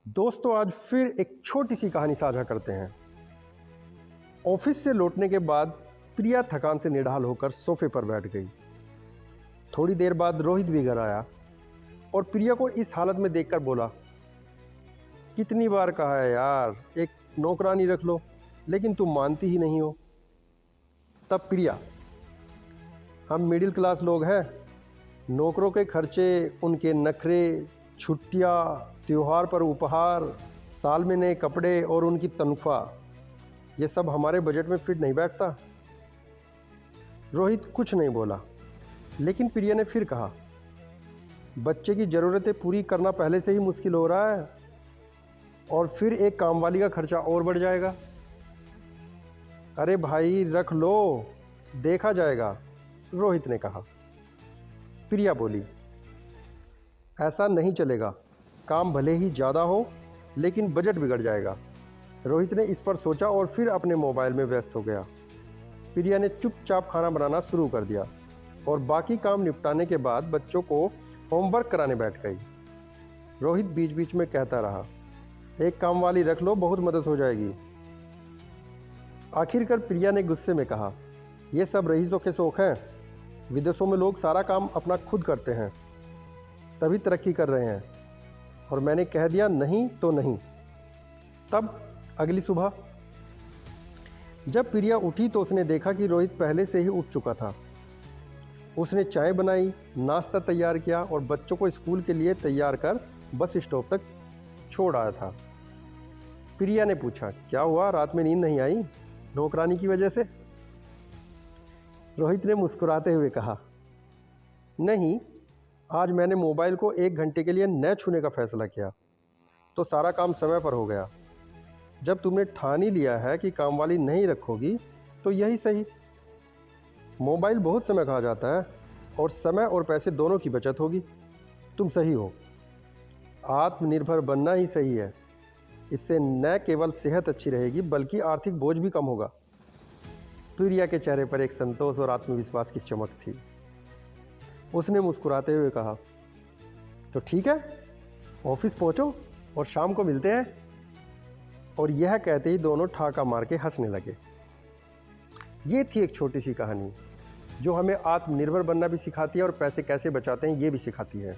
दोस्तों, आज फिर एक छोटी सी कहानी साझा करते हैं। ऑफिस से लौटने के बाद प्रिया थकान से निढाल होकर सोफे पर बैठ गई। थोड़ी देर बाद रोहित भी घर आया और प्रिया को इस हालत में देखकर बोला, कितनी बार कहा है यार, एक नौकरानी रख लो, लेकिन तुम मानती ही नहीं हो। तब प्रिया, हम मिडिल क्लास लोग हैं, नौकरों के खर्चे, उनके नखरे, छुट्टियाँ, त्योहार पर उपहार, साल में नए कपड़े और उनकी तनख्वाह, ये सब हमारे बजट में फिट नहीं बैठता। रोहित कुछ नहीं बोला, लेकिन प्रिया ने फिर कहा, बच्चे की ज़रूरतें पूरी करना पहले से ही मुश्किल हो रहा है और फिर एक कामवाली का खर्चा और बढ़ जाएगा। अरे भाई रख लो, देखा जाएगा, रोहित ने कहा। प्रिया बोली, ऐसा नहीं चलेगा, काम भले ही ज़्यादा हो लेकिन बजट बिगड़ जाएगा। रोहित ने इस पर सोचा और फिर अपने मोबाइल में व्यस्त हो गया। प्रिया ने चुपचाप खाना बनाना शुरू कर दिया और बाकी काम निपटाने के बाद बच्चों को होमवर्क कराने बैठ गई। रोहित बीच बीच में कहता रहा, एक काम वाली रख लो, बहुत मदद हो जाएगी। आखिरकार प्रिया ने गुस्से में कहा, ये सब रईसों के शौक हैं, विदेशों में लोग सारा काम अपना खुद करते हैं, तभी तरक्की कर रहे हैं, और मैंने कह दिया नहीं तो नहीं। तब अगली सुबह जब प्रिया उठी तो उसने देखा कि रोहित पहले से ही उठ चुका था। उसने चाय बनाई, नाश्ता तैयार किया और बच्चों को स्कूल के लिए तैयार कर बस स्टॉप तक छोड़ आया था। प्रिया ने पूछा, क्या हुआ, रात में नींद नहीं आई नौकरानी की वजह से? रोहित ने मुस्कुराते हुए कहा, नहीं, आज मैंने मोबाइल को 1 घंटे के लिए न छूने का फैसला किया, तो सारा काम समय पर हो गया। जब तुमने ठान ही लिया है कि कामवाली नहीं रखोगी तो यही सही। मोबाइल बहुत समय खा जाता है और समय और पैसे दोनों की बचत होगी। तुम सही हो, आत्मनिर्भर बनना ही सही है। इससे न केवल सेहत अच्छी रहेगी बल्कि आर्थिक बोझ भी कम होगा। प्रिया के चेहरे पर एक संतोष और आत्मविश्वास की चमक थी। उसने मुस्कुराते हुए कहा, तो ठीक है, ऑफिस पहुंचो और शाम को मिलते हैं। और यह कहते ही दोनों ठाका मार के हंसने लगे। ये थी एक छोटी सी कहानी जो हमें आत्मनिर्भर बनना भी सिखाती है और पैसे कैसे बचाते हैं ये भी सिखाती है।